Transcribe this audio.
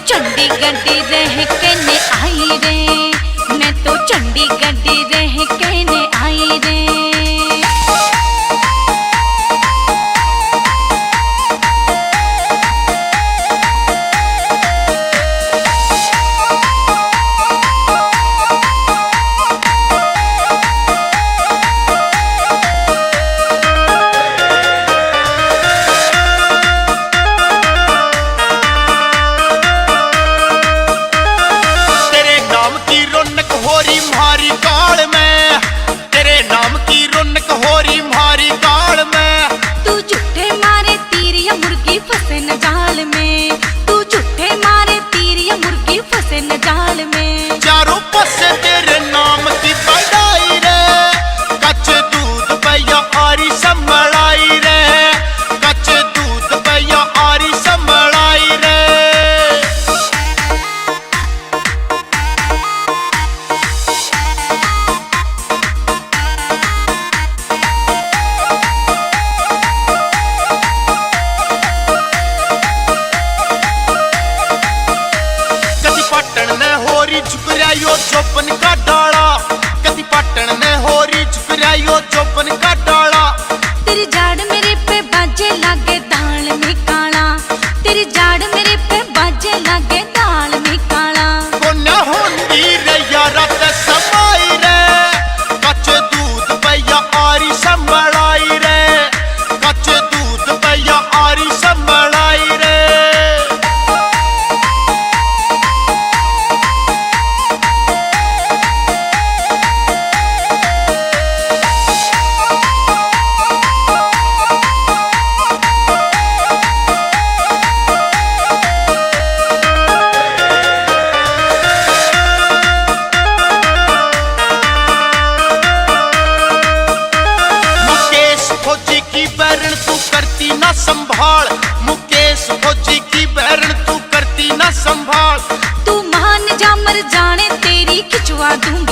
चंडीगढ़ रह के ने आई रे, मैं तो चंडीगढ़ रह के ने आई रे। चौपन का डाला कदी पाटन ने होरी झुकरायो चौपन का डाला। तेरी जाड़ मेरे पे बाजे लागे दाल में काला, तेरी जाड़ मेरे पे बाजे लागे दाल में काला। कोन्या होंदी रे यारा ते समाई रे, कच्चे दूध पैया आरी संभलाई रे, कच्चे दूध पैया आरी संभलाई रे। तू करती ना संभाल मुकेश फौजी की बहन तू करती ना संभाल। तू मान जा मर जाने तेरी खिंचवा दूंगा।